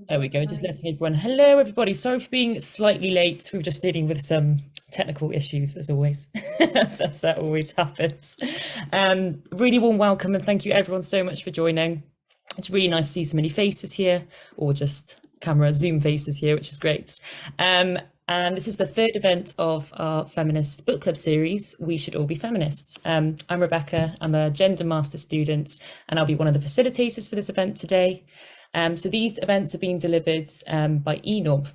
There we go, just letting everyone. Hello, everybody. Sorry for being slightly late. We were just dealing with some technical issues, as always, as that always happens. Really warm welcome and thank you, everyone, so much for joining. It's really nice to see so many faces here, or just camera Zoom faces here, which is great. And this is the third event of our feminist book club series, We Should All Be Feminists. I'm Rebecca, I'm a gender master student, and I'll be one of the facilitators for this event today. So these events are being delivered by ENORB,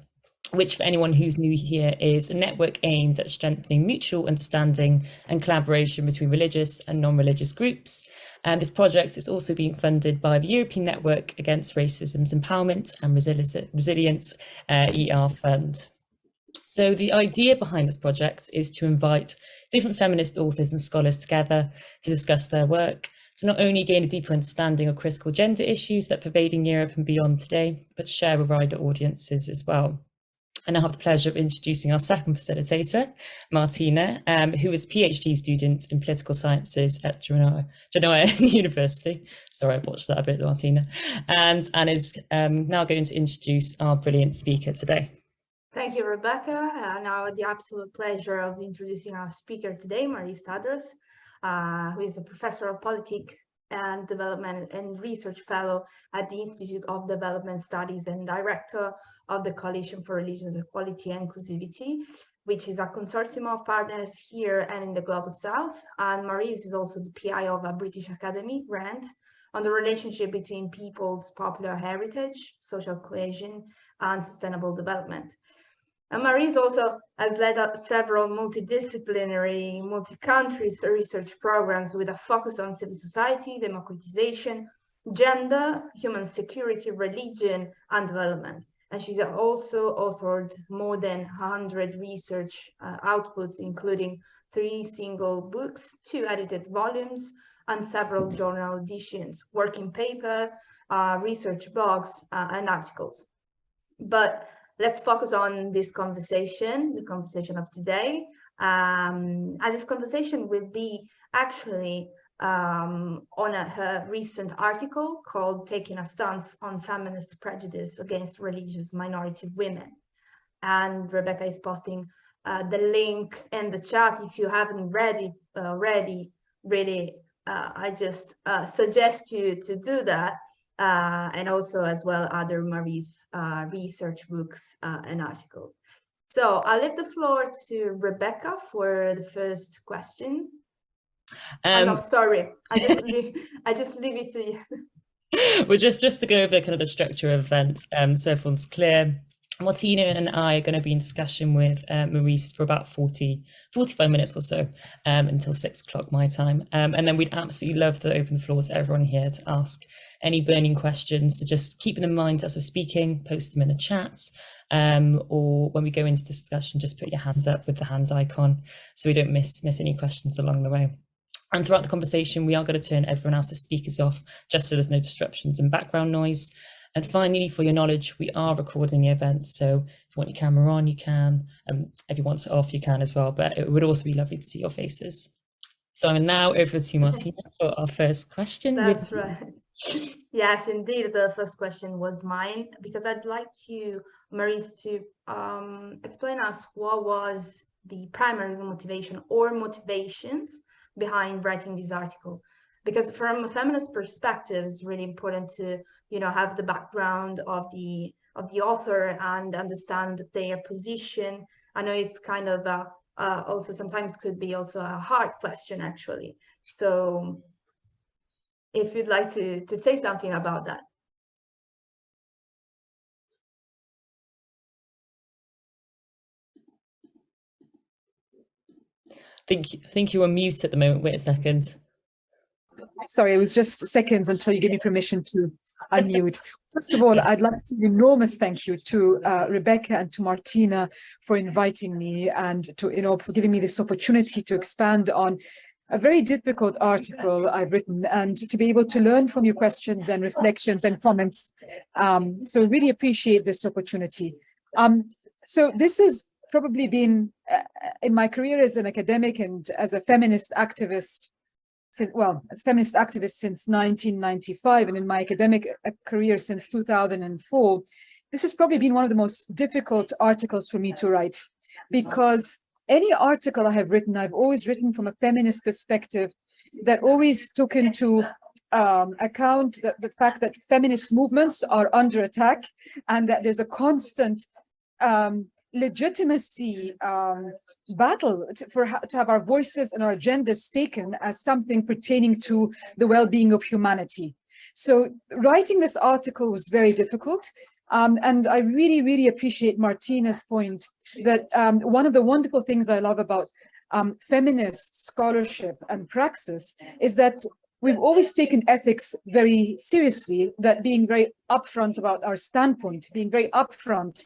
which for anyone who's new here is a network aimed at strengthening mutual understanding and collaboration between religious and non-religious groups. And this project is also being funded by the European Network Against Racism's Empowerment and Resilience ER Fund. So the idea behind this project is to invite different feminist authors and scholars together to discuss their work, to not only gain a deeper understanding of critical gender issues that pervading Europe and beyond today, but to share with wider audiences as well. And I have the pleasure of introducing our second facilitator, Martina, who is a PhD student in political sciences at Genoa University. Sorry, I botched that a bit, Martina, and is now going to introduce our brilliant speaker today. Thank you, Rebecca. Now the absolute pleasure of introducing our speaker today, Mariz Tadros, who is a professor of politics and development and research fellow at the Institute of Development Studies and director of the Coalition for Religions, Equality and Inclusivity, which is a consortium of partners here and in the Global South. And Mariz is also the PI of a British Academy grant on the relationship between people's popular heritage, social cohesion, and sustainable development. And Mariz also has led up several multidisciplinary, multi-country research programs with a focus on civil society, democratization, gender, human security, religion, and development. And she's also authored more than 100 research outputs, including 3 single books, 2 edited volumes, and several journal editions, working paper, research blogs, and articles. But let's focus on this conversation, the conversation of today. And this conversation will be actually on her recent article called Taking a Stance on Feminist Prejudice Against Religious Minority Women. And Rebecca is posting the link in the chat. If you haven't read it already, really, I just suggest you to do that. And also as well other Mariz research books and articles. So I'll leave the floor to Rebecca for the first question. No, sorry, I just leave it to you. Well, just to go over kind of the structure of events, so everyone's clear. Martina and I are going to be in discussion with Mariz for about 45 minutes or so until 6 o'clock my time. And then we'd absolutely love to open the floor to everyone here to ask any burning questions. So just keep them in mind as we're speaking, post them in the chat, or when we go into discussion, just put your hands up with the hand icon so we don't miss any questions along the way. And throughout the conversation, we are going to turn everyone else's speakers off just so there's no disruptions and background noise. And finally, for your knowledge, we are recording the event. So if you want your camera on, you can. If you want it off, you can as well. But it would also be lovely to see your faces. So I'm now over to Martina for our first question. That's right. Yes, indeed. The first question was mine, because I'd like you, Mariz, to explain us what was the primary motivation or motivations behind writing this article. Because from a feminist perspective, it's really important to, have the background of the author and understand their position. I know it's kind of also sometimes could be also a hard question, actually. So if you'd like to say something about that. I think you're on mute at the moment. Wait a second. Sorry, it was just seconds until you give me permission to unmute. First of all, I'd like to say an enormous thank you to Rebecca and to Martina for inviting me, and to for giving me this opportunity to expand on a very difficult article I've written, and to be able to learn from your questions and reflections and comments. So really appreciate this opportunity. So this has probably been in my career as an academic and as a feminist activist, as a feminist activist since 1995, and in my academic career since 2004, this has probably been one of the most difficult articles for me to write, because any article I have written, I've always written from a feminist perspective that always took into account the fact that feminist movements are under attack, and that there's a constant legitimacy battle to have our voices and our agendas taken as something pertaining to the well-being of humanity. So writing this article was very difficult. And I really, really appreciate Martina's point that one of the wonderful things I love about feminist scholarship and praxis is that we've always taken ethics very seriously, that being very upfront about our standpoint, being very upfront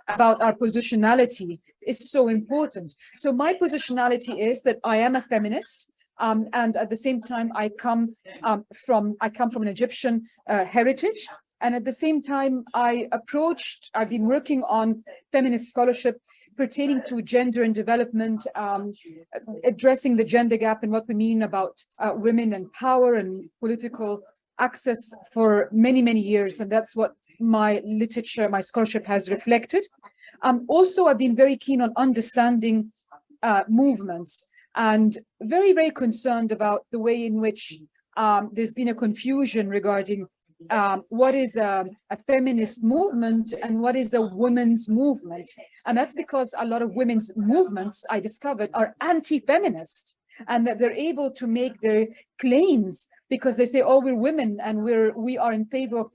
about our positionality is so important. So my positionality is that I am a feminist, and at the same time, I come from an Egyptian heritage. And at the same time, I've been working on feminist scholarship pertaining to gender and development, addressing the gender gap and what we mean about women and power and political access for many, many years. And that's what my literature, my scholarship has reflected. Also, I've been very keen on understanding movements, and very, very concerned about the way in which there's been a confusion regarding what is a feminist movement and what is a women's movement. And that's because a lot of women's movements, I discovered, are anti-feminist, and that they're able to make their claims because they say, oh, we're women and we are in favor of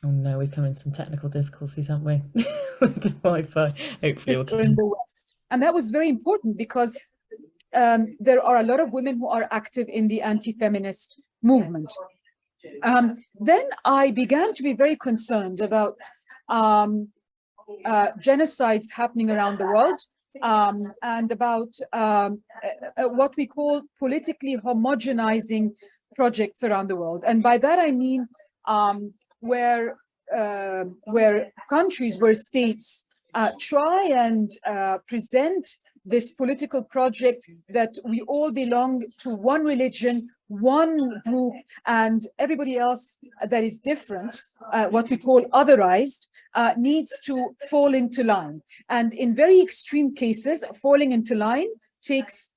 Oh no, we've come into some technical difficulties, haven't we? With the Wi-Fi. Hopefully we'll in the West. And that was very important because there are a lot of women who are active in the anti-feminist movement. Then I began to be very concerned about genocides happening around the world, and about what we call politically homogenizing projects around the world. And by that I mean where countries, where states try and present this political project that we all belong to one religion, one group, and everybody else that is different, what we call otherized, needs to fall into line. And in very extreme cases, falling into line takes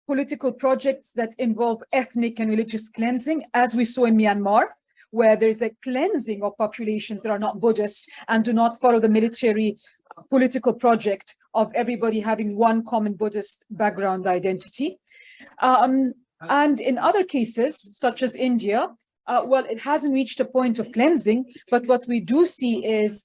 political projects that involve ethnic and religious cleansing, as we saw in Myanmar, where there's a cleansing of populations that are not Buddhist and do not follow the military political project of everybody having one common Buddhist background identity. And in other cases, such as India, well, it hasn't reached a point of cleansing, but what we do see is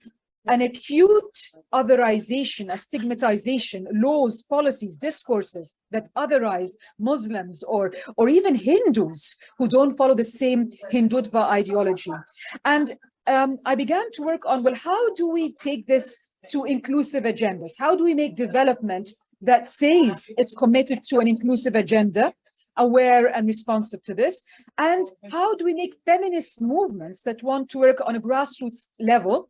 an acute otherization, a stigmatization, laws, policies, discourses that otherize Muslims or even Hindus who don't follow the same Hindutva ideology. And I began to work on, well, how do we take this to inclusive agendas? How do we make development that says it's committed to an inclusive agenda, aware and responsive to this? And how do we make feminist movements that want to work on a grassroots level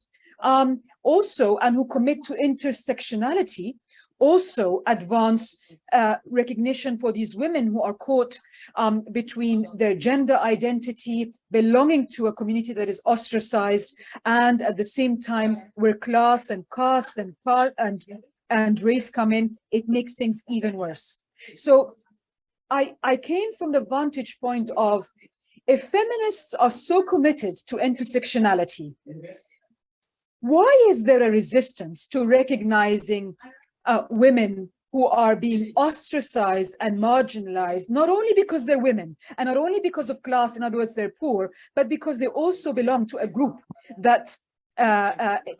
also, and who commit to intersectionality, also advance recognition for these women who are caught between their gender identity, belonging to a community that is ostracized, and at the same time where class and caste and race come in, it makes things even worse. So I came from the vantage point of, if feminists are so committed to intersectionality, why is there a resistance to recognizing women who are being ostracized and marginalized, not only because they're women and not only because of class, in other words, they're poor, but because they also belong to a group that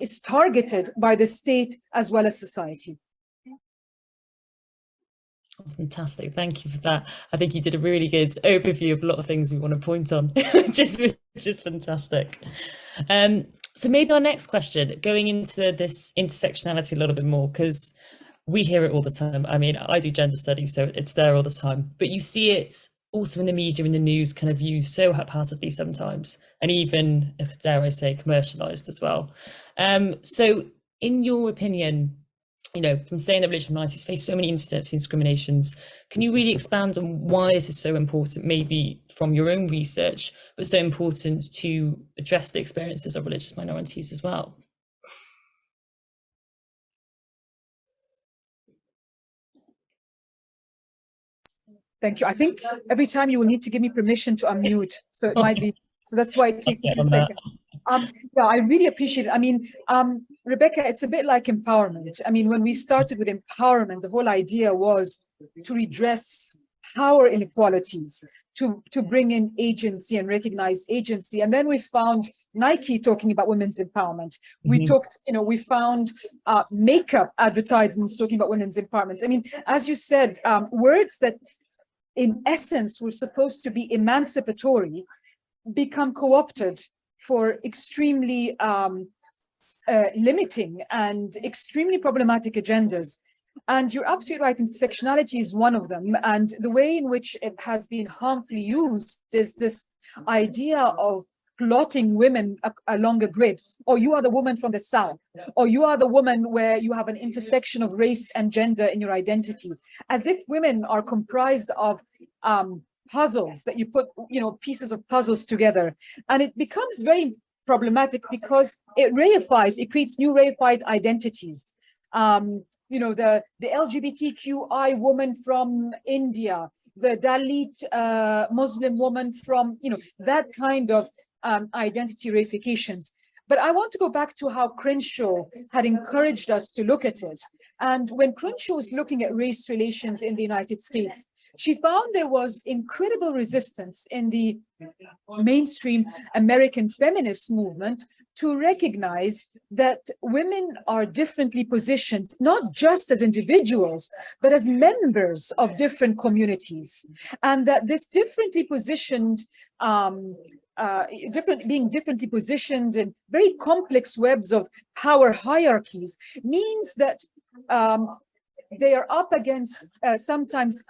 is targeted by the state as well as society? Fantastic, thank you for that. I think you did a really good overview of a lot of things we want to point on, which is fantastic. So maybe our next question, going into this intersectionality a little bit more, because we hear it all the time. I mean, I do gender studies, so it's there all the time, but you see it also in the media, in the news, kind of used so haphazardly sometimes, and even, dare I say, commercialized as well. So in your opinion, you know, from saying that religious minorities face so many incidents and discriminations, can you really expand on why this is so important, maybe from your own research, but so important to address the experiences of religious minorities as well? Thank you. I think every time you will need to give me permission to unmute, so it might be, so that's why it takes a few seconds. Yeah, I really appreciate it. I mean, Rebecca, it's a bit like empowerment. I mean, when we started with empowerment, the whole idea was to redress power inequalities, to bring in agency and recognize agency. And then we found Nike talking about women's empowerment. We talked, you know, we found makeup advertisements talking about women's empowerment. I mean, as you said, words that in essence were supposed to be emancipatory become co-opted for extremely limiting and extremely problematic agendas. And you're absolutely right, intersectionality is one of them. And the way in which it has been harmfully used is this idea of plotting women along a grid. Or you are the woman from the South, or you are the woman where you have an intersection of race and gender in your identity, as if women are comprised of puzzles that you put, you know, pieces of puzzles together. And it becomes very problematic because it reifies, it creates new reified identities. You know, the LGBTQI woman from India, the Dalit Muslim woman from, you know, that kind of identity reifications. But I want to go back to how Crenshaw had encouraged us to look at it. And when Crenshaw was looking at race relations in the United States, she found there was incredible resistance in the mainstream American feminist movement to recognize that women are differently positioned, not just as individuals, but as members of different communities. And that this differently positioned, being differently positioned in very complex webs of power hierarchies means that they are up against sometimes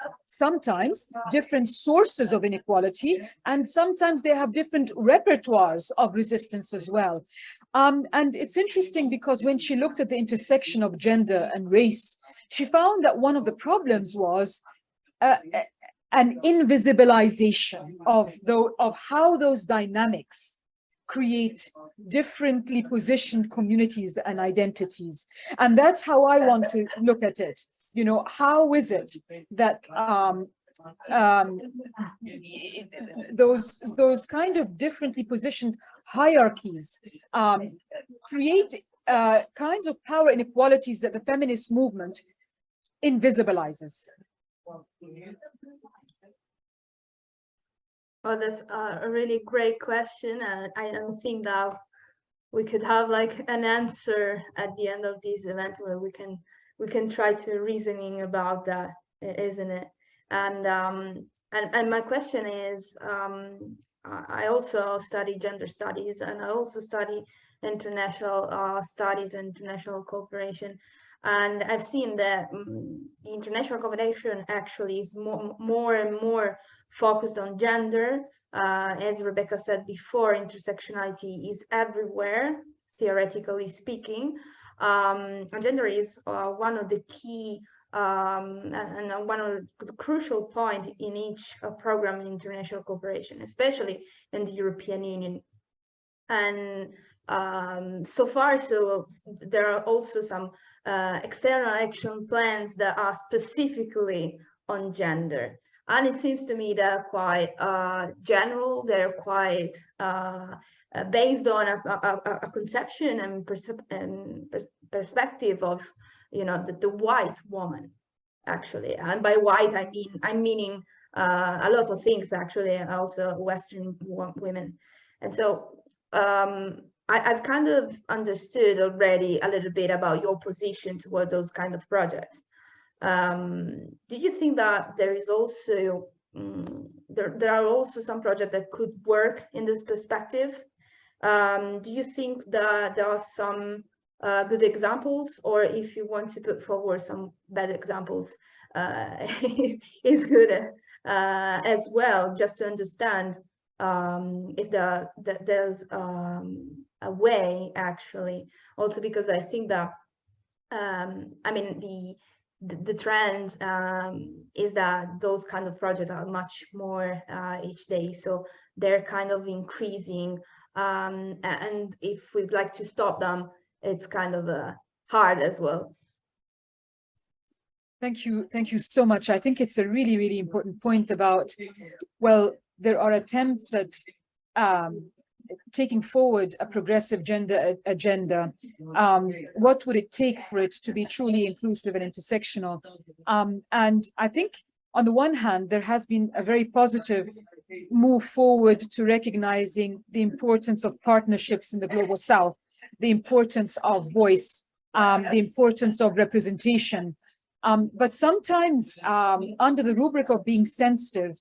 different sources of inequality, and sometimes they have different repertoires of resistance as well. And it's interesting because when she looked at the intersection of gender and race, she found that one of the problems was an invisibilization of how those dynamics create differently positioned communities and identities. And that's how I want to look at it. You know, how is it that those kind of differently positioned hierarchies create kinds of power inequalities that the feminist movement invisibilizes? Well, that's a really great question, and I don't think that we could have like an answer at the end of this event where we can try to reasoning about that, isn't it? And my question is, I also study gender studies, and I also study international studies and international cooperation. And I've seen that the international cooperation actually is more and more focused on gender. As Rebecca said before, intersectionality is everywhere, theoretically speaking. And gender is one of the key and one of the crucial point in each program in international cooperation, especially in the European Union. And so far, there are also some external action plans that are specifically on gender. And it seems to me they're quite general, they're quite based on a conception and perspective of, you know, the white woman, actually. And by white, I'm meaning a lot of things, actually, and also Western women. And so I've kind of understood already a little bit about your position toward those kind of projects. Do you think that there is also there are also some projects that could work in this perspective? Do you think that there are some good examples, or if you want to put forward some bad examples, is good as well, just to understand if there's a way, actually. Also because I think that I mean the trend is that those kind of projects are much more each day, so they're kind of increasing, and if we'd like to stop them, it's kind of hard as well. Thank you so much. I think it's a really, really important point about, well, there are attempts at taking forward a progressive gender agenda. What would it take for it to be truly inclusive and intersectional? And I think on the one hand, there has been a very positive move forward to recognizing the importance of partnerships in the Global South, the importance of voice, the importance of representation. But sometimes under the rubric of being sensitive,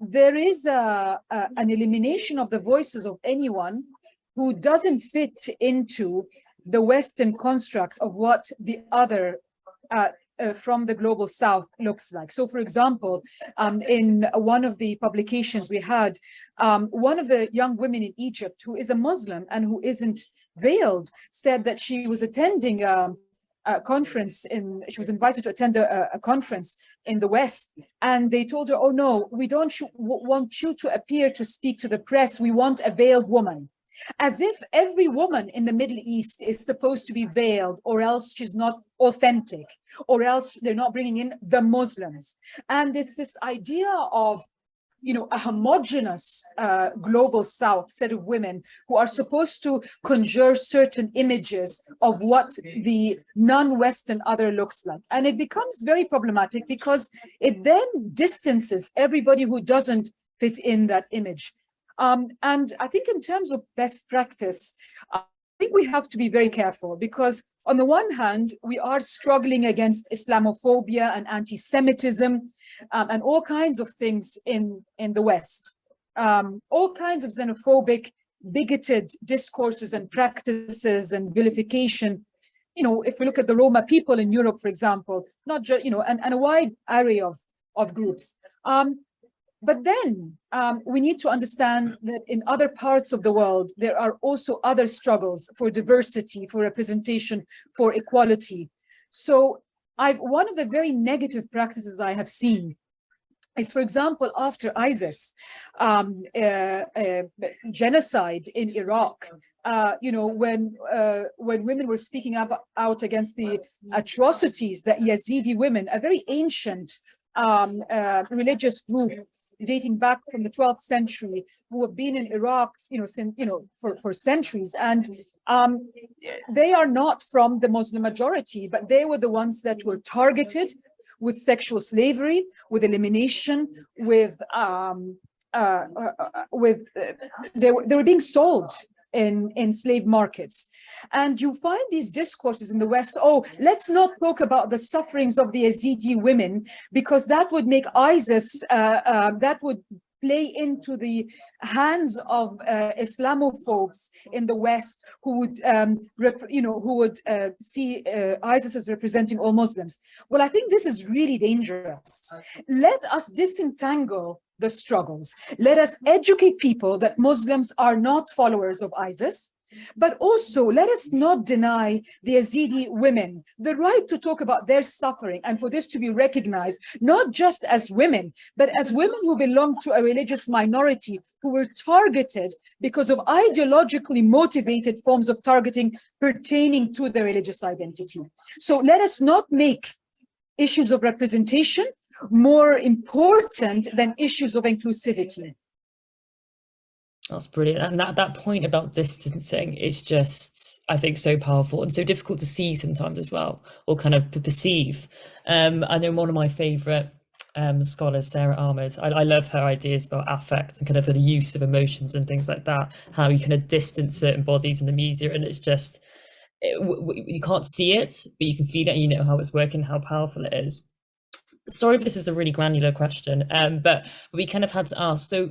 there is an elimination of the voices of anyone who doesn't fit into the Western construct of what the other from the Global South looks like. So, for example, in one of the publications we had, one of the young women in Egypt who is a Muslim and who isn't veiled said that she was attending a conference she was invited to attend a conference in the West, and they told her, oh no, we don't want you to appear to speak to the press, we want a veiled woman. As if every woman in the Middle East is supposed to be veiled, or else she's not authentic, or else they're not bringing in the Muslims. And it's this idea of, you know, a homogenous Global South set of women who are supposed to conjure certain images of what the non-Western other looks like. And it becomes very problematic because it then distances everybody who doesn't fit in that image. And I think in terms of best practice, I think we have to be very careful, because on the one hand, we are struggling against Islamophobia and anti-Semitism and all kinds of things in the West, all kinds of xenophobic, bigoted discourses and practices and vilification. You know, if we look at the Roma people in Europe, for example, not just, you know, and a wide array of groups. But then we need to understand that in other parts of the world, there are also other struggles for diversity, for representation, for equality. So one of the very negative practices I have seen is, for example, after ISIS genocide in Iraq, you know, when women were speaking out against the atrocities that Yazidi women, a very ancient religious group dating back from the 12th century, who have been in Iraq, you know, since, you know, for centuries, and they are not from the Muslim majority, but they were the ones that were targeted with sexual slavery, with elimination, with they were being sold in slave markets. And you find these discourses in the West, oh, let's not talk about the sufferings of the Yazidi women, because that would make ISIS, that would play into the hands of Islamophobes in the West, who would, see ISIS as representing all Muslims. Well, I think this is really dangerous. Let us disentangle the struggles. Let us educate people that Muslims are not followers of ISIS, but also let us not deny the Yazidi women the right to talk about their suffering, and for this to be recognized, not just as women, but as women who belong to a religious minority who were targeted because of ideologically motivated forms of targeting pertaining to their religious identity. So let us not make issues of representation more important than issues of inclusivity. That's brilliant. And that point about distancing is just, I think, so powerful and so difficult to see sometimes as well, or kind of perceive. I know one of my favorite scholars, Sarah Ahmed, I love her ideas about affect and kind of the use of emotions and things like that, how you kind of distance certain bodies in the media, and it's just, you can't see it, but you can feel it, and you know how it's working, how powerful it is. Sorry if this is a really granular question, but we kind of had to ask, so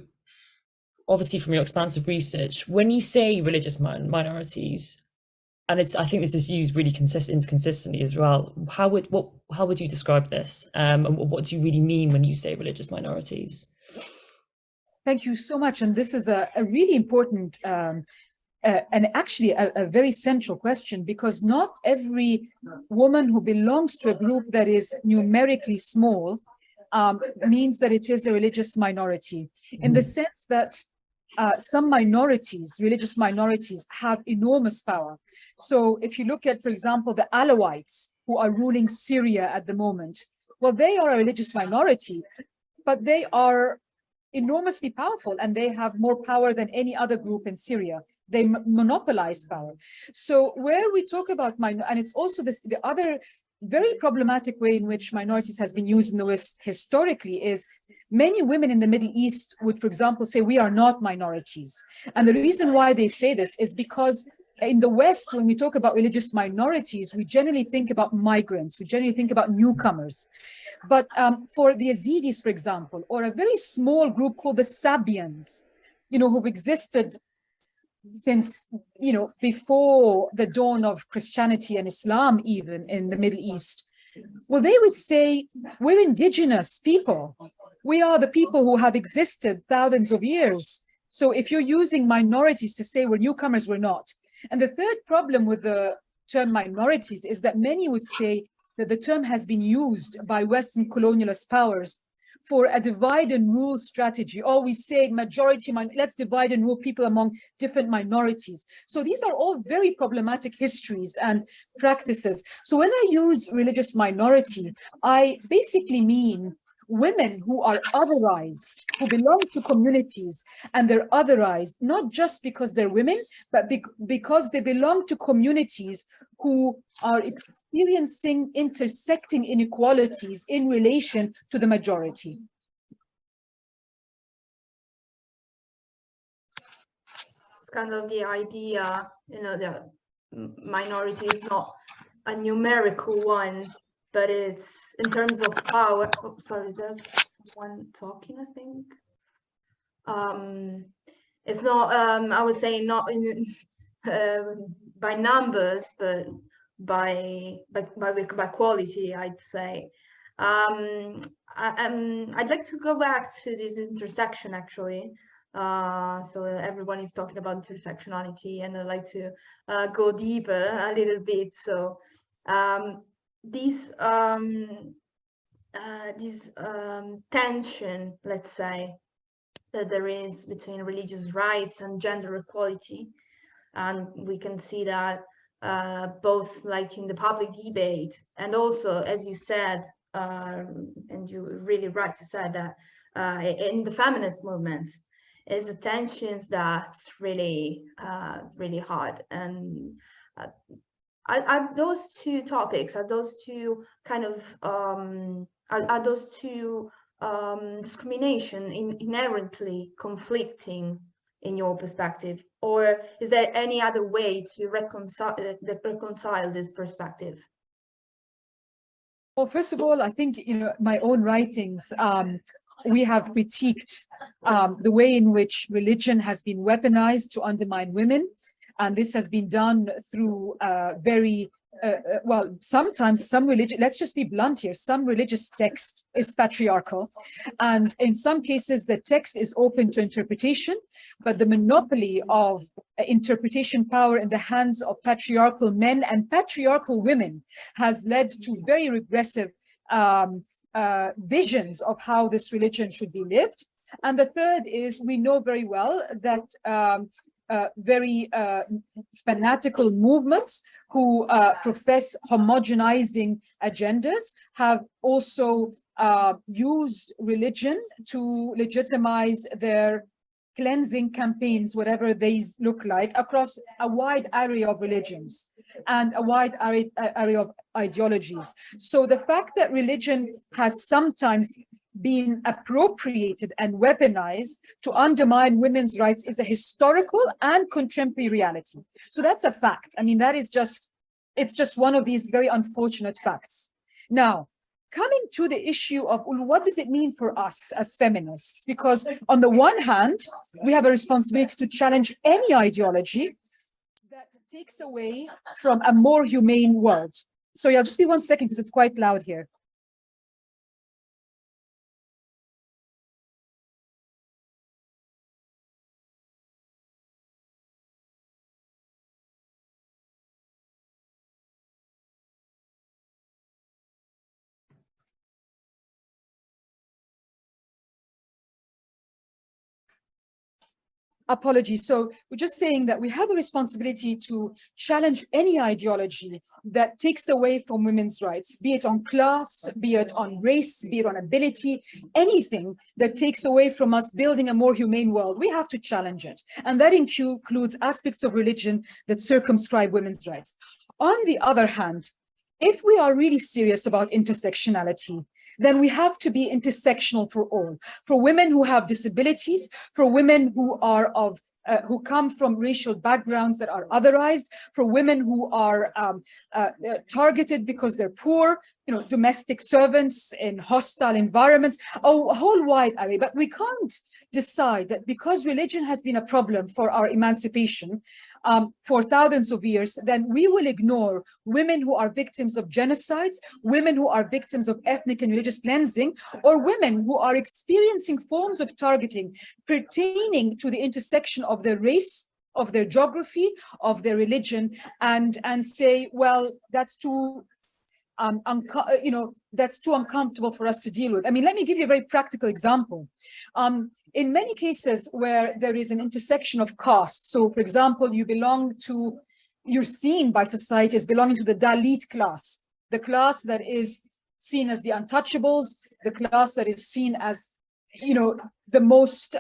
obviously from your expansive research, when you say religious minorities, I think this is used really inconsistently as well. How would you describe this? And what do you really mean when you say religious minorities? Thank you so much. And this is a really important and actually a very central question, because not every woman who belongs to a group that is numerically small means that it is a religious minority, in the sense that some minorities, religious minorities, have enormous power. So if you look at, for example, the Alawites who are ruling Syria at the moment, well, they are a religious minority, but they are enormously powerful, and they have more power than any other group in Syria. They monopolize power. So where we talk about and it's also the other very problematic way in which minorities has been used in the West historically is many women in the Middle East would, for example, say we are not minorities. And the reason why they say this is because in the West, when we talk about religious minorities, we generally think about migrants, we generally think about newcomers. But for the Yazidis, for example, or a very small group called the Sabians, who've existed since, before the dawn of Christianity and Islam, even in the Middle East, well, they would say, we're indigenous people. We are the people who have existed thousands of years. So if you're using minorities to say we're newcomers, we're not. And the third problem with the term minorities is that many would say that the term has been used by Western colonialist powers for a divide and rule strategy. Or we say majority, let's divide and rule people among different minorities. So these are all very problematic histories and practices. So when I use religious minority, I basically mean women who are otherized, who belong to communities, and they're otherized, not just because they're women, but because they belong to communities who are experiencing intersecting inequalities in relation to the majority. It's kind of the idea, the minority is not a numerical one, but it's in terms of power. Oh, sorry, there's someone talking, I think. It's not, I was saying not in, by numbers, but by quality, I'd say. I'd like to go back to this intersection, actually. So everyone is talking about intersectionality, and I'd like to go deeper a little bit. So this tension, let's say, that there is between religious rights and gender equality, and we can see that both like in the public debate, and also, as you said, and you really right to say that in the feminist movement, is a tensions that's really really hard. And are those two topics, are those two kind of are those two discrimination inherently conflicting in your perspective, or is there any other way to reconcile this perspective? Well, first of all, I think my own writings, we have critiqued the way in which religion has been weaponized to undermine women. And this has been done through very, well, sometimes some religion, let's just be blunt here, some religious text is patriarchal. And in some cases, the text is open to interpretation, but the monopoly of interpretation power in the hands of patriarchal men and patriarchal women has led to very regressive visions of how this religion should be lived. And the third is, we know very well that very fanatical movements who profess homogenizing agendas have also used religion to legitimize their cleansing campaigns, whatever these look like, across a wide array of religions and a wide array of ideologies. So the fact that religion has sometimes been appropriated and weaponized to undermine women's rights is a historical and contemporary reality. So that's a fact. I mean, that is just, it's just one of these very unfortunate facts. Now, coming to the issue of what does it mean for us as feminists? Because on the one hand, we have a responsibility to challenge any ideology that takes away from a more humane world. Sorry, I'll just be 1 second because it's quite loud here. Apologies. So we're just saying that we have a responsibility to challenge any ideology that takes away from women's rights, be it on class, be it on race, be it on ability, anything that takes away from us building a more humane world. We have to challenge it. And that includes aspects of religion that circumscribe women's rights. On the other hand, if we are really serious about intersectionality, then we have to be intersectional for all, for women who have disabilities, for women who are who come from racial backgrounds that are otherized, for women who are targeted because they're poor, domestic servants in hostile environments, a whole wide array. But we can't decide that because religion has been a problem for our emancipation for thousands of years, then we will ignore women who are victims of genocides, women who are victims of ethnic and religious cleansing, or women who are experiencing forms of targeting pertaining to the intersection of their race, of their geography, of their religion, and say, well, that's too that's too uncomfortable for us to deal with. I mean, let me give you a very practical example. In many cases where there is an intersection of caste, so for example, you're seen by society as belonging to the Dalit class, the class that is seen as the untouchables, the class that is seen as, the most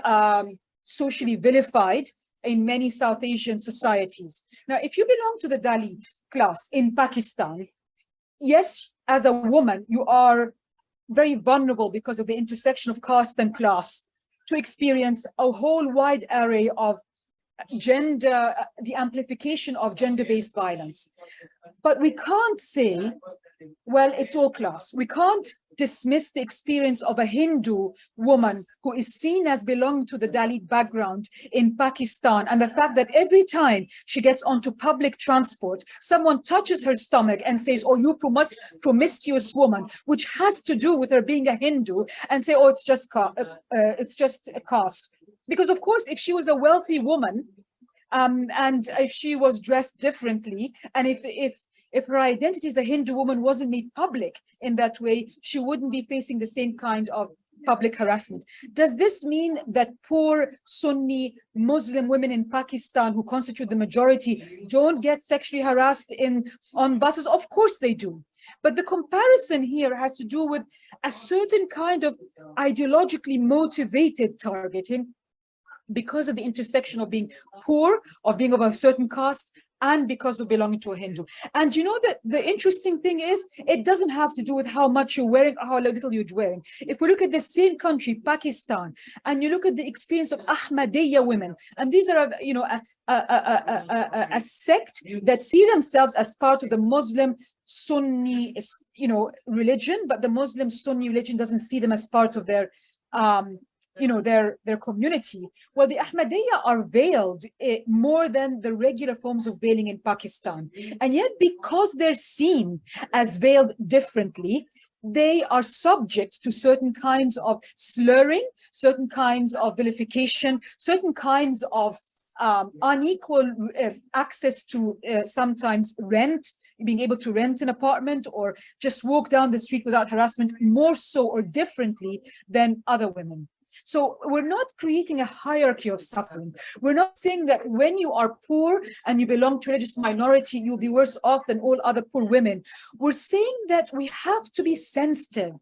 socially vilified in many South Asian societies. Now, if you belong to the Dalit class in Pakistan, yes, as a woman, you are very vulnerable because of the intersection of caste and class to experience a whole wide array of gender, the amplification of gender-based violence. But we can't say, well, it's all class. We can't dismiss the experience of a Hindu woman who is seen as belonging to the Dalit background in Pakistan, and the fact that every time she gets onto public transport, someone touches her stomach and says, oh, you promiscuous woman, which has to do with her being a Hindu, and say, oh, it's just a caste. Because of course, if she was a wealthy woman, and if she was dressed differently, and if her identity as a Hindu woman wasn't made public in that way, she wouldn't be facing the same kind of public harassment. Does this mean that poor Sunni Muslim women in Pakistan, who constitute the majority, don't get sexually harassed on buses? Of course they do. But the comparison here has to do with a certain kind of ideologically motivated targeting because of the intersection of being poor, of being of a certain caste, and because of belonging to a Hindu. And you know that the interesting thing is, it doesn't have to do with how much you're wearing or how little you're wearing. If we look at the same country, Pakistan, and you look at the experience of Ahmadiyya women, and these are, a sect that see themselves as part of the Muslim Sunni, religion, but the Muslim Sunni religion doesn't see them as part of their their community. Well, the Ahmadiyya are veiled more than the regular forms of veiling in Pakistan. And yet, because they're seen as veiled differently, they are subject to certain kinds of slurring, certain kinds of vilification, certain kinds of unequal access to sometimes rent, being able to rent an apartment or just walk down the street without harassment, more so or differently than other women. So we're not creating a hierarchy of suffering. We're not saying that when you are poor and you belong to a religious minority, you'll be worse off than all other poor women. We're saying that we have to be sensitive.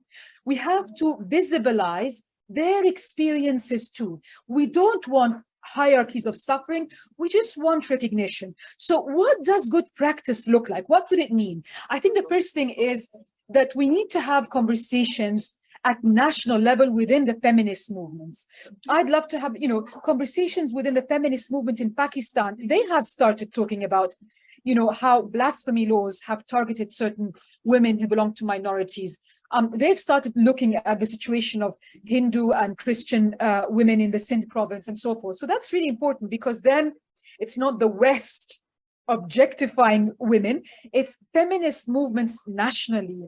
We have to visibilize their experiences too. We don't want hierarchies of suffering. We just want recognition. So what does good practice look like? What would it mean? I think the first thing is that we need to have conversations at national level within the feminist movements. I'd love to have, conversations within the feminist movement in Pakistan. They have started talking about, how blasphemy laws have targeted certain women who belong to minorities. They've started looking at the situation of Hindu and Christian women in the Sindh province and so forth. So that's really important, because then it's not the West objectifying women. It's feminist movements nationally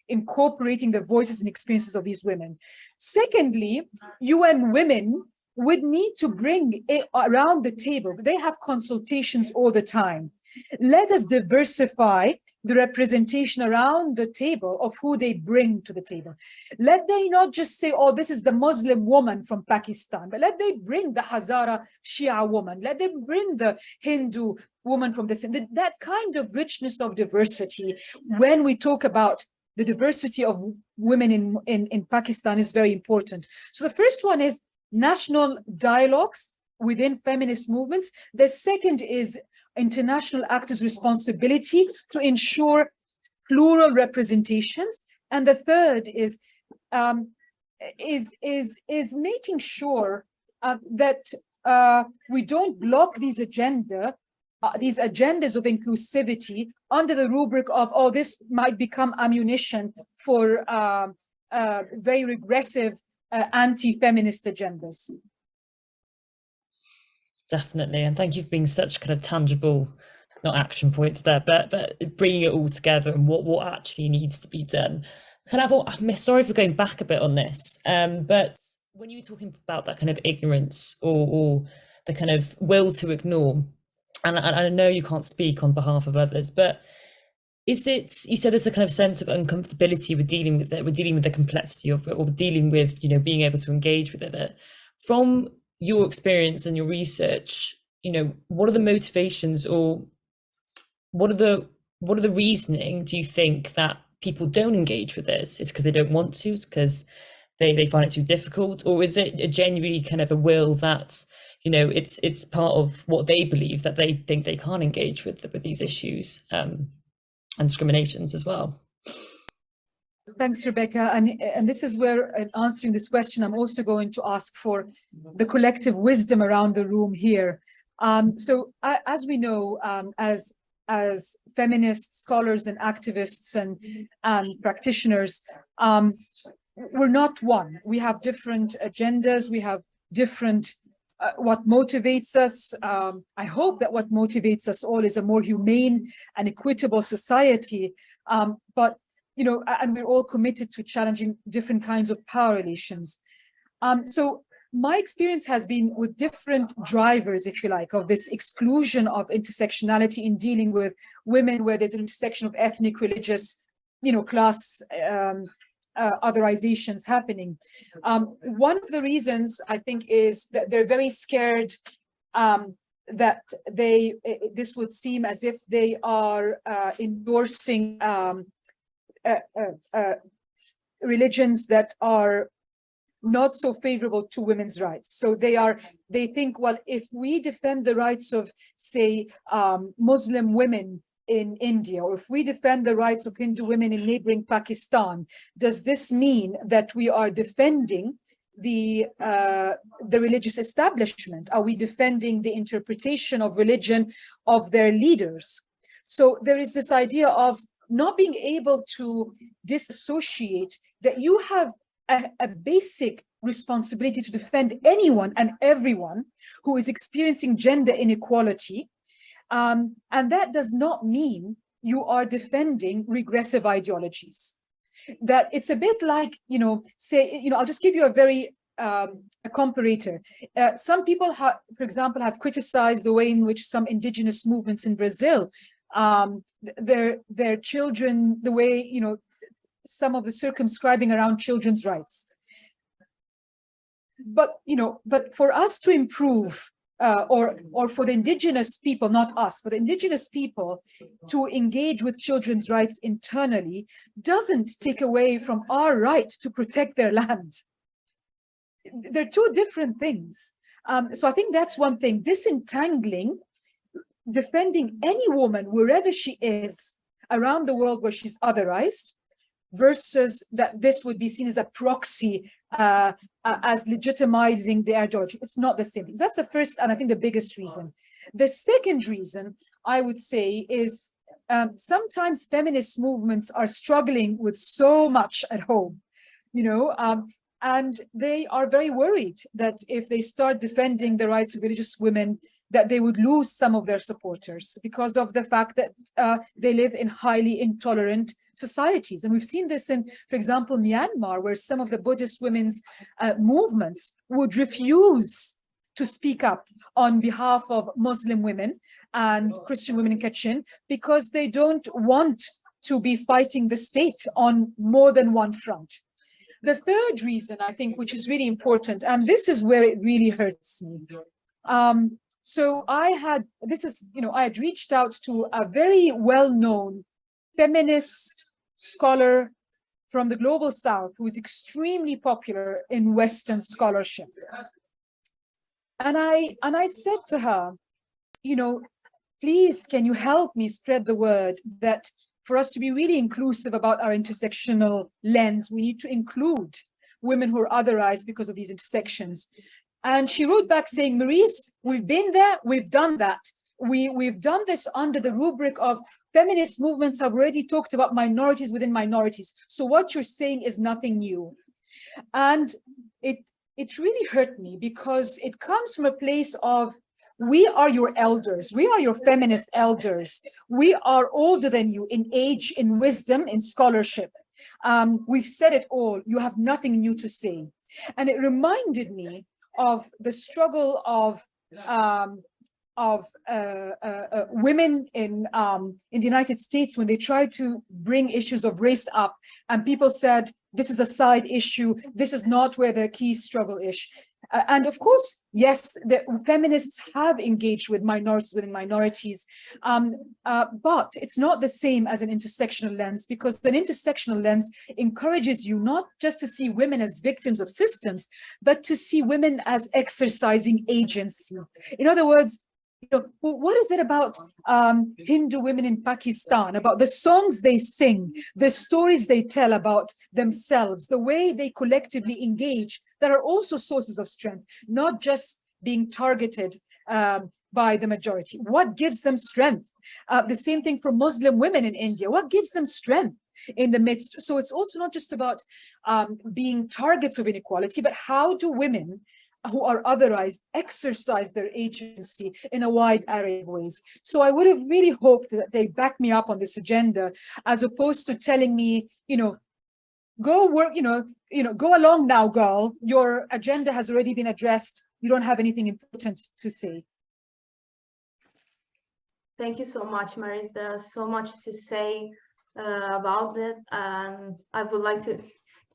incorporating the voices and experiences of these women. Secondly, UN Women would need to bring it around the table. They have consultations all the time. Let us diversify the representation around the table of who they bring to the table. Let they not just say, oh, this is the Muslim woman from Pakistan, but let they bring the Hazara Shia woman. Let them bring the Hindu woman from this. That kind of richness of diversity, when we talk about the diversity of women in Pakistan, is very important. So the first one is national dialogues within feminist movements. The second is international actors' responsibility to ensure plural representations. And the third is making sure that we don't block these agendas of inclusivity under the rubric of, oh, this might become ammunition for very regressive anti-feminist agendas. Definitely, and thank you for being such kind of tangible, not action points there, but bringing it all together and what actually needs to be done. I'm sorry for going back a bit on this, but when you were talking about that kind of ignorance or the kind of will to ignore, and I know you can't speak on behalf of others, but you said there's a kind of sense of uncomfortability with dealing with it, we're dealing with the complexity of it, or dealing with, being able to engage with it. From your experience and your research, what are the motivations, or what are the reasoning, do you think, that people don't engage with this? Is because they don't want to, it's because they find it too difficult, or is it a genuinely kind of a will that it's part of what they believe, that they think they can't engage with these issues and discriminations as well? Thanks, Rebecca. And this is where, in answering this question, I'm also going to ask for the collective wisdom around the room here. So as we know, as feminist scholars and activists and practitioners, we're not one. We have different agendas. We have different what motivates us. I hope that what motivates us all is a more humane and equitable society. But and we're all committed to challenging different kinds of power relations. So my experience has been with different drivers, if you like, of this exclusion of intersectionality in dealing with women, where there's an intersection of ethnic, religious, class otherizations happening. One of the reasons, I think, is that they're very scared that this would seem as if they are endorsing religions that are not so favorable to women's rights. So they think, well, if we defend the rights of, say, Muslim women in India, or if we defend the rights of Hindu women in neighboring Pakistan, does this mean that we are defending the religious establishment? Are we defending the interpretation of religion of their leaders? So there is this idea of not being able to disassociate that you have a basic responsibility to defend anyone and everyone who is experiencing gender inequality. And that does not mean you are defending regressive ideologies. That it's a bit like, say, I'll just give you a very a comparator. Some people have, for example, have criticized the way in which some indigenous movements in Brazil, their children, the way, some of the circumscribing around children's rights. But for us to improve, or for the indigenous people, not us, for the indigenous people to engage with children's rights internally, doesn't take away from our right to protect their land. They're two different things. So I think that's one thing, disentangling, defending any woman wherever she is around the world where she's otherized, versus that this would be seen as a proxy, as legitimizing the ideology. It's not the same. That's the first, and I think the biggest reason. The second reason, I would say, is sometimes feminist movements are struggling with so much at home, and they are very worried that if they start defending the rights of religious women that they would lose some of their supporters because of the fact that they live in highly intolerant societies. And we've seen this in, for example, Myanmar, where some of the Buddhist women's movements would refuse to speak up on behalf of Muslim women and Christian women in Kachin because they don't want to be fighting the state on more than one front. The third reason, I think, which is really important, and this is where it really hurts me. So I had reached out to a very well-known feminist scholar from the Global South who is extremely popular in Western scholarship. And I said to her, please, can you help me spread the word that for us to be really inclusive about our intersectional lens, we need to include women who are otherized because of these intersections. And she wrote back saying, Mariz, we've been there, we've done that. We've done this under the rubric of feminist movements have already talked about minorities within minorities. So what you're saying is nothing new. And it really hurt me because it comes from a place of, we are your elders. We are your feminist elders. We are older than you in age, in wisdom, in scholarship. We've said it all. You have nothing new to say. And it reminded me of the struggle of women in the United States when they tried to bring issues of race up, and people said, this is a side issue. This is not where the key struggle is. And of course, yes, the feminists have engaged with minorities within minorities, but it's not the same as an intersectional lens, because an intersectional lens encourages you not just to see women as victims of systems, but to see women as exercising agency. In other words, what is it about Hindu women in Pakistan, about the songs they sing, the stories they tell about themselves, the way they collectively engage, that are also sources of strength, not just being targeted by the majority? What gives them strength? The same thing for Muslim women in India. What gives them strength in the midst? So it's also not just about being targets of inequality, but how do women who are otherized exercise their agency in a wide array of ways? So I would have really hoped that they back me up on this agenda, as opposed to telling me, go work, go along now, girl. Your agenda has already been addressed. You don't have anything important to say. Thank you so much, Mariz. There's so much to say about it, and I would like to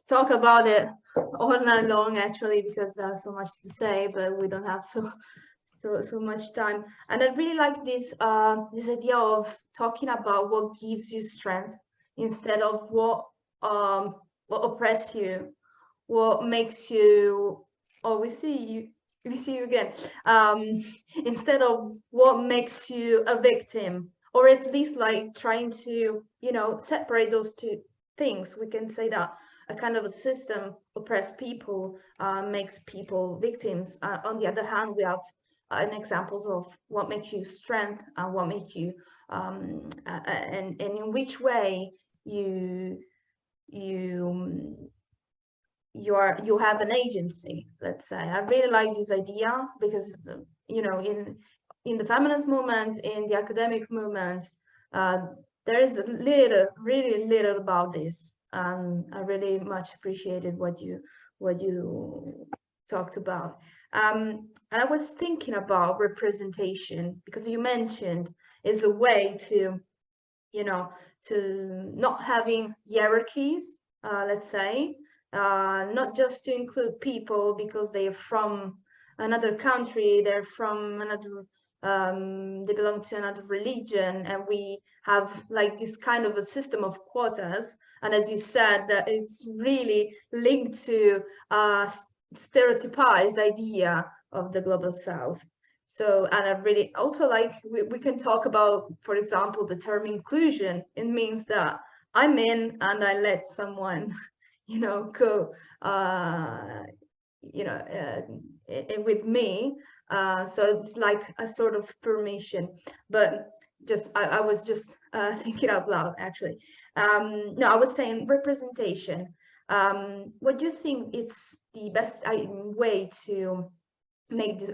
talk about it all night long, actually, because there's so much to say, but we don't have so much time. And I really like this this idea of talking about what gives you strength instead of what oppresses you, what makes you, oh, we see you again, instead of what makes you a victim, or at least like trying to separate those two things. We can say that a kind of a system oppress people, makes people victims. On the other hand, we have examples of what makes you strength and what makes you and in which way you have an agency, let's say. I really like this idea because in the feminist movement, in the academic movement, there is really little about this. I really much appreciated what you talked about. And I was thinking about representation, because you mentioned is a way to to not having hierarchies, let's say, not just to include people because they are from another country, they're from another, they belong to another religion, and we have like this kind of a system of quotas. And as you said, that it's really linked to stereotypized idea of the Global South. So, and I really also like, we can talk about, for example, the term inclusion. It means that I'm in and I let someone, go, with me. So it's like a sort of permission, but I was just thinking out loud, actually. No, I was saying representation. What do you think is the best way to make this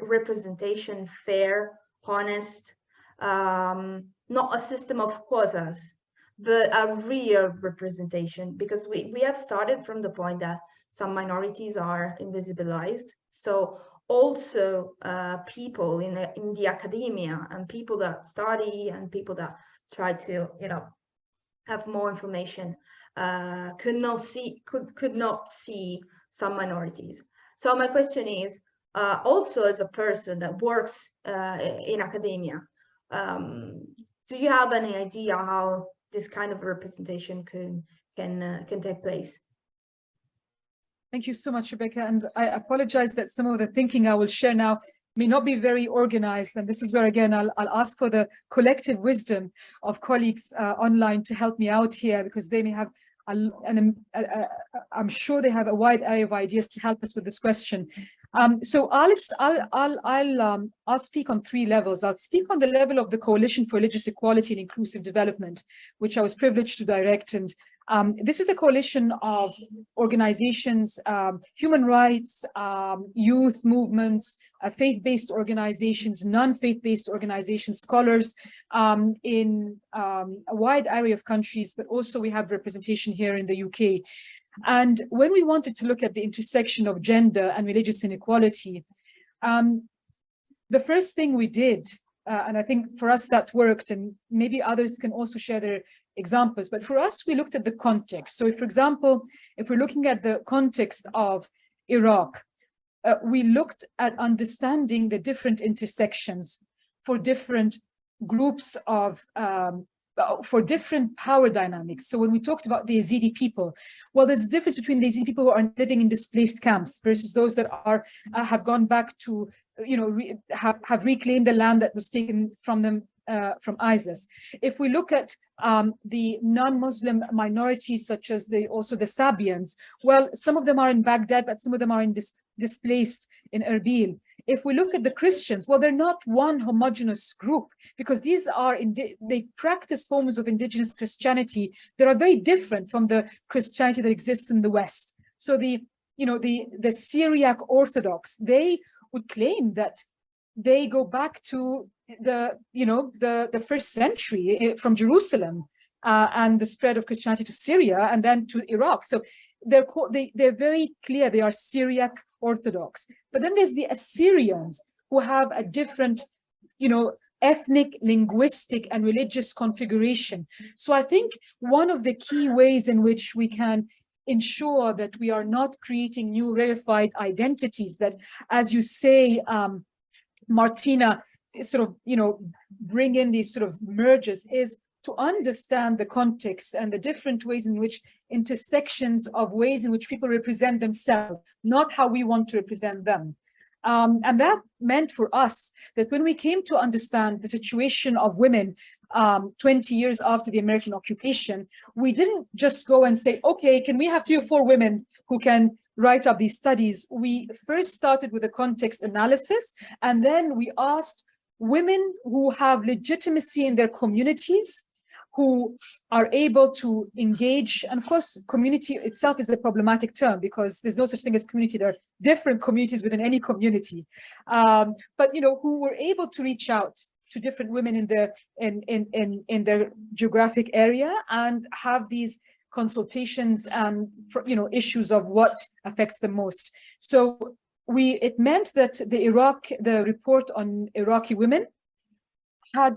representation fair, honest, not a system of quotas, but a real representation, because we have started from the point that some minorities are invisibilized. So also people in the academia and people that study and people that try to, you know, have more information could not see some minorities. So my question is, also as a person that works in academia, do you have any idea how this kind of representation can take place? Thank you so much, Rebecca. And I apologize that some of the thinking I will share now may not be very organized. And this is where, again, I'll ask for the collective wisdom of colleagues online to help me out here, because they may have, I'm sure they have a wide array of ideas to help us with this question. So I'll speak on three levels. I'll speak on the level of the Coalition for Religious Equality and Inclusive Development, which I was privileged to direct. And this is a coalition of organizations, human rights, youth movements, faith-based organizations, non-faith-based organizations, scholars in a wide array of countries, but also we have representation here in the UK. And when we wanted to look at the intersection of gender and religious inequality, the first thing we did, and I think for us that worked, and maybe others can also share their examples, but for us, we looked at the context. So if, for example, if we're looking at the context of Iraq, we looked at understanding the different intersections for different groups of, for different power dynamics. So when we talked about the Yazidi people, well, there's a difference between the Yazidi people who are living in displaced camps versus those that are have gone back to, you know, have reclaimed the land that was taken from them from ISIS. If we look at the non-Muslim minorities, such as also the Sabians, well, some of them are in Baghdad, but some of them are displaced in Erbil. If we look at the Christians, well, they're not one homogeneous group, because these are, they practice forms of indigenous Christianity that are very different from the Christianity that exists in the West. So the Syriac Orthodox, they would claim that they go back to the first century from Jerusalem and the spread of Christianity to Syria and then to Iraq. So they're very clear, they are Syriac Orthodox. But then there's the Assyrians, who have a different, ethnic, linguistic, and religious configuration. So I think one of the key ways in which we can ensure that we are not creating new rarefied identities that, as you say, Martina, sort of, bring in these sort of mergers, is to understand the context and the different ways in which intersections of ways in which people represent themselves, not how we want to represent them. And that meant for us that when we came to understand the situation of women 20 years after the American occupation, we didn't just go and say, okay, can we have 3 or 4 women who can write up these studies? We first started with a context analysis, and then we asked women who have legitimacy in their communities, who are able to engage. And of course, community itself is a problematic term, because there's no such thing as community. There are different communities within any community. But who were able to reach out to different women in their geographic area and have these consultations and issues of what affects them most. So it meant that the report on Iraqi women had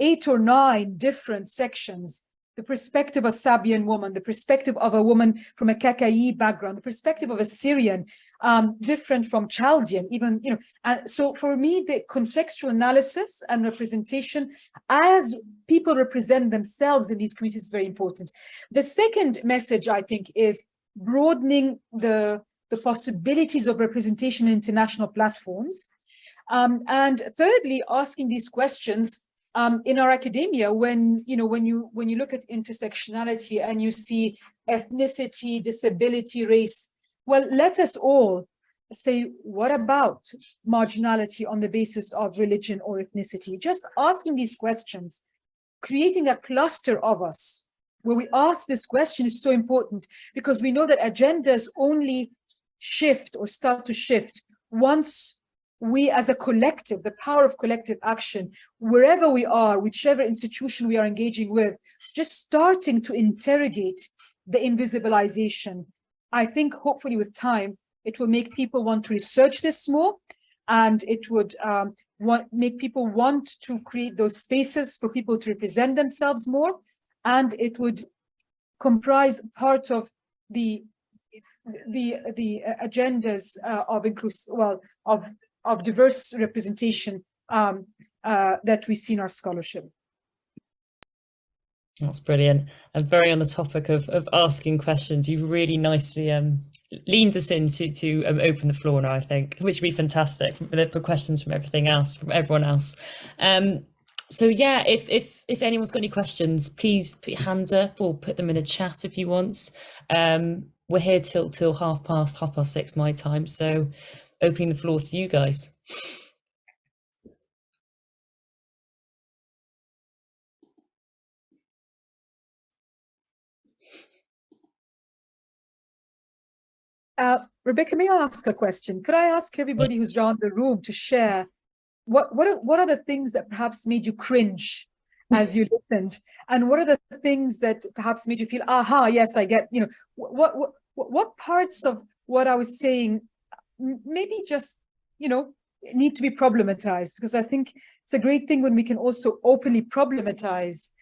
8 or 9 different sections: the perspective of a Sabian woman, the perspective of a woman from a Kakai background, the perspective of a Syrian, different from Chaldean, even, so for me, the contextual analysis and representation as people represent themselves in these communities is very important. The second message, I think, is broadening the possibilities of representation in international platforms. And thirdly, asking these questions in our academia, when you look at intersectionality and you see ethnicity, disability, race, well, let us all say, what about marginality on the basis of religion or ethnicity? Just asking these questions, creating a cluster of us where we ask this question is so important, because we know that agendas only shift or start to shift once we as a collective, the power of collective action, wherever we are, whichever institution we are engaging with, just starting to interrogate the invisibilization, I think hopefully with time, it will make people want to research this more, and it would make people want to create those spaces for people to represent themselves more, and it would comprise part of the agendas of diverse representation that we see in our scholarship. That's brilliant. And very on the topic of asking questions, you've really nicely leaned us in to open the floor now, I think, which would be fantastic for questions from everyone else. So yeah, if anyone's got any questions, please put your hands up or put them in the chat if you want. We're here till 6:30 my time, so opening the floor to you guys. Rebecca, may I ask a question? Could I ask everybody who's around the room to share what are the things that perhaps made you cringe as you listened, and what are the things that perhaps made you feel, aha, yes, I get, what parts of what I was saying maybe just, need to be problematized? Because I think it's a great thing when we can also openly problematize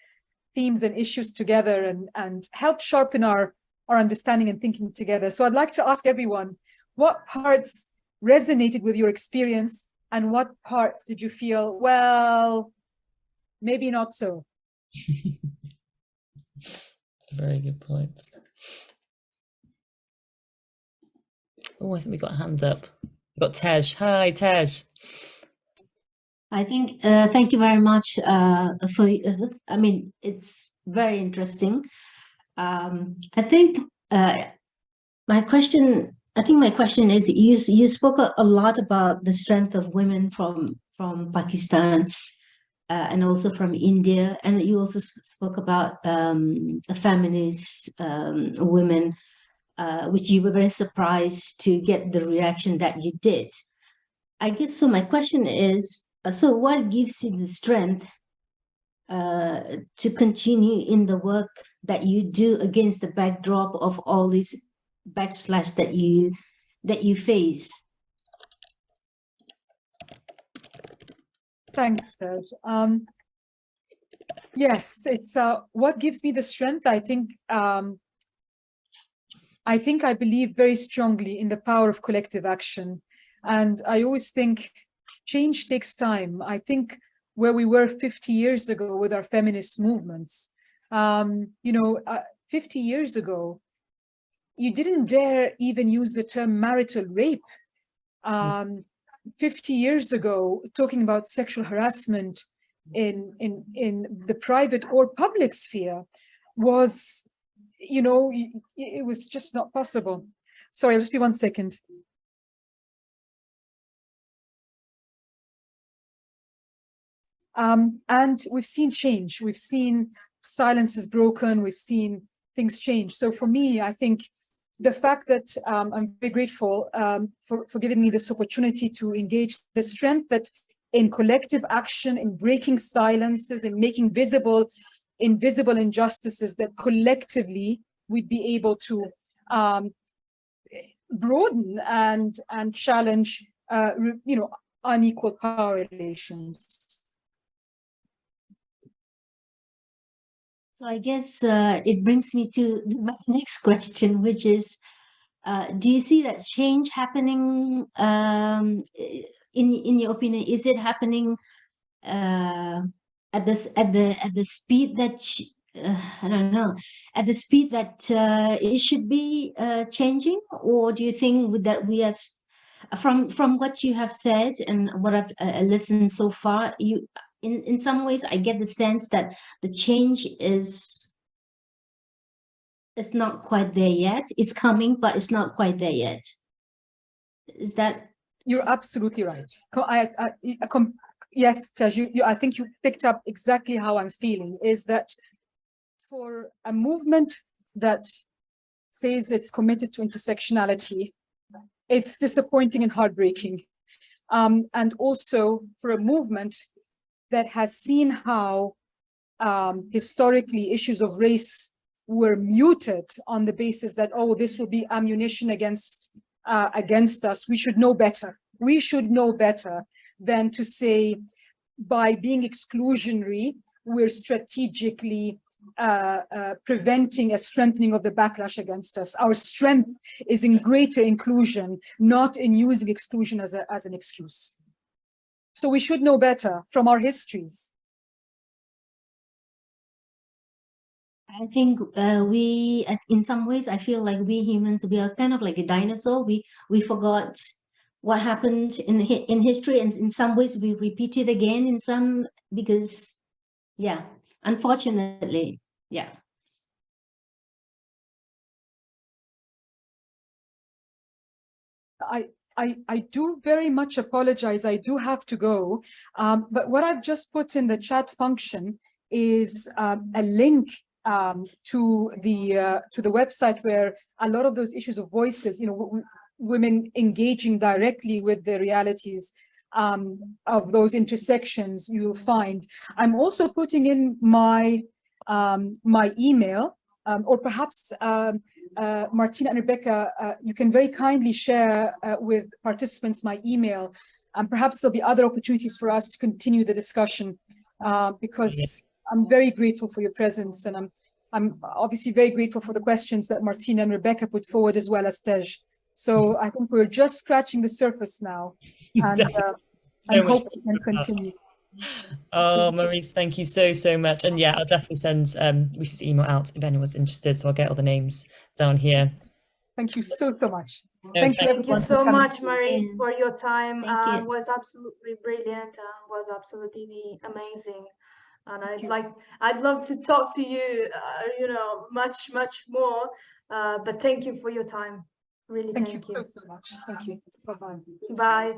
themes and issues together and help sharpen our understanding and thinking together. So I'd like to ask everyone, what parts resonated with your experience, and what parts did you feel, well, maybe not so? That's a very good point. Oh, I think we got a hand up. We got Tej. Hi, Tej. I think, thank you very much for, it's very interesting. I think my question is, you spoke a lot about the strength of women from Pakistan and also from India, and you also spoke about feminist women, which you were very surprised to get the reaction that you did. I guess so. My question is, so what gives you the strength to continue in the work that you do against the backdrop of all this backslash that you face? Thanks, Tej. Yes, it's what gives me the strength. I think I believe very strongly in the power of collective action, and I always think change takes time. I think where we were 50 years ago with our feminist movements, 50 years ago, you didn't dare even use the term marital rape. 50 years ago, talking about sexual harassment in the private or public sphere was, it was just not possible. Sorry, I'll just be 1 second. And we've seen change. We've seen silence is broken. We've seen things change. So for me, I think the fact that I'm very grateful for giving me this opportunity to engage, the strength that in collective action, in breaking silences, in making visible invisible injustices, that collectively we'd be able to broaden and challenge, unequal power relations. So I guess it brings me to my next question, which is, do you see that change happening? In your opinion, is it happening at the speed that I don't know, at the speed that it should be changing, or do you think that we are from what you have said and what I've listened so far, in some ways, I get the sense that the change is not quite there yet. It's coming, but it's not quite there yet. Is that? You're absolutely right. Yes, Tej, I think you picked up exactly how I'm feeling, is that for a movement that says it's committed to intersectionality, It's disappointing and heartbreaking. And also for a movement that has seen how historically issues of race were muted on the basis that, oh, this will be ammunition against us. We should know better. We should know better than to say, by being exclusionary, we're strategically preventing a strengthening of the backlash against us. Our strength is in greater inclusion, not in using exclusion as an excuse. So we should know better from our histories. I think in some ways, I feel like we humans, we are kind of like a dinosaur. We forgot what happened in history, and in some ways we repeat it again in some, because, yeah, unfortunately, yeah. I do very much apologize. I do have to go. But what I've just put in the chat function is a link to the website where a lot of those issues of voices, women engaging directly with the realities of those intersections, you will find. I'm also putting in my my email, or perhaps Martina and Rebecca, you can very kindly share with participants my email, and perhaps there'll be other opportunities for us to continue the discussion, because I'm very grateful for your presence, and I'm obviously very grateful for the questions that Martina and Rebecca put forward, as well as Tej. So I think we're just scratching the surface now, and I hope we can continue. Oh, Mariz, thank you so much. And yeah, I'll definitely send Reese's email out if anyone's interested. So I'll get all the names down here. Thank you so much. No, thank you so much, Mariz, for your time. It was absolutely brilliant and was absolutely amazing. And I'd love to talk to you, much more. But thank you for your time. Really, thank you so much. Thank you. Bye-bye. Bye.